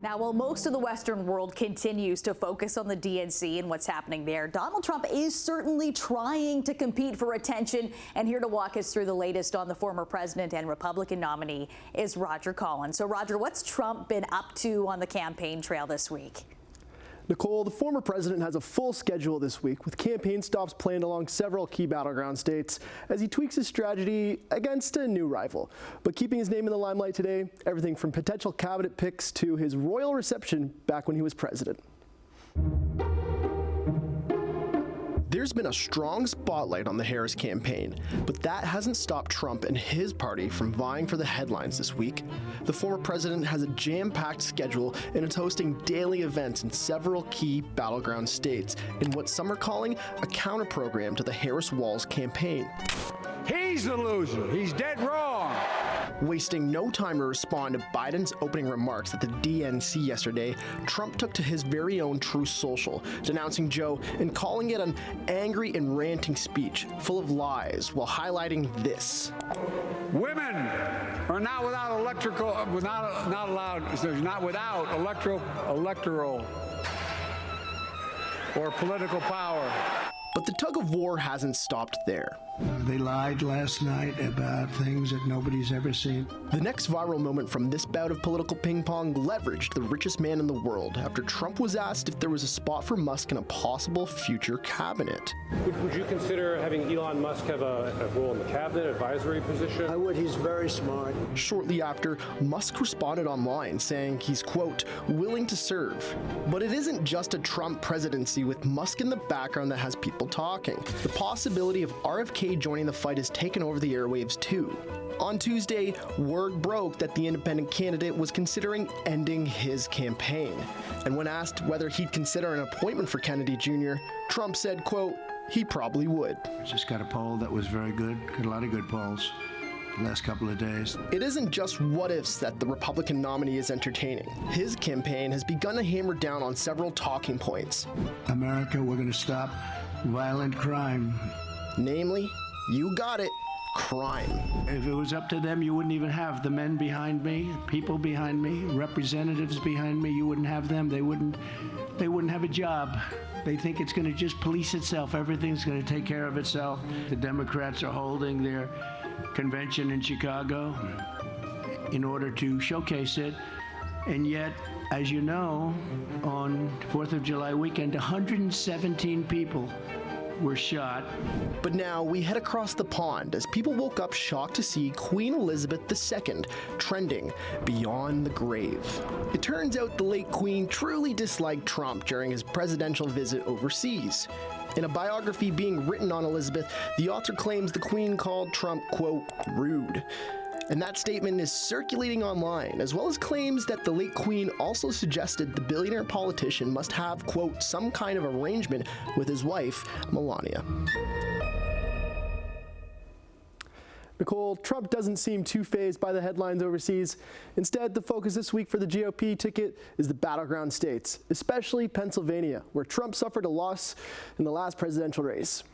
Now, while most of the Western world continues to focus on the DNC and what's happening there, Donald Trump is certainly trying to compete for attention. And here to walk us through the latest on the former president and Republican nominee is Roger Collins. So, Roger, what's Trump been up to on the campaign trail this week? Nicole, the former president has a full schedule this week with campaign stops planned along several key battleground states as he tweaks his strategy against a new rival. But keeping his name in the limelight today, everything from potential cabinet picks to his royal reception back when he was president. There's been a strong spotlight on the Harris campaign, but that hasn't stopped Trump and his party from vying for the headlines this week. The former president has a jam-packed schedule and is hosting daily events in several key battleground states in what some are calling a counter-program to the Harris Walls campaign. He's the loser. He's dead wrong. Wasting no time to respond to Biden's opening remarks at the DNC yesterday, Trump took to his very own Truth Social, denouncing Joe and calling it an angry and ranting speech full of lies while highlighting this. Women are not without electoral or political power. But the tug of war hasn't stopped there. They lied last night about things that nobody's ever seen. The next viral moment from this bout of political ping pong leveraged the richest man in the world after Trump was asked if there was a spot for Musk in a possible future cabinet. Would you consider having Elon Musk have a role in the cabinet, advisory position? I would. He's very smart. Shortly after, Musk responded online saying he's, quote, willing to serve. But it isn't just a Trump presidency with Musk in the background that has people talking. The possibility of RFK joining the fight has taken over the airwaves too. On Tuesday, word broke that the independent candidate was considering ending his campaign. And when asked whether he'd consider an appointment for Kennedy Jr., Trump said, quote, he probably would. Just got a poll that was very good. Got a lot of good polls the last couple of days. It isn't just what-ifs that the Republican nominee is entertaining. His campaign has begun to hammer down on several talking points. America, we're going to stop violent crime. Namely, you got it, crime. If it was up to them, you wouldn't even have the men behind me, people behind me, representatives behind me. You wouldn't have them. They wouldn't have a job. They think it's going to just police itself. Everything's going to take care of itself. The Democrats are holding their convention in Chicago in order to showcase it. And yet, as you know, on 4th of July weekend, 117 people were shot. But now we head across the pond as people woke up shocked to see Queen Elizabeth II trending beyond the grave. It turns out the late Queen truly disliked Trump during his presidential visit overseas. In a biography being written on Elizabeth, the author claims the Queen called Trump, quote, rude. And that statement is circulating online, as well as claims that the late Queen also suggested the billionaire politician must have, quote, some kind of arrangement with his wife, Melania. Nicole, Trump doesn't seem too fazed by the headlines overseas. Instead, the focus this week for the GOP ticket is the battleground states, especially Pennsylvania, where Trump suffered a loss in the last presidential race.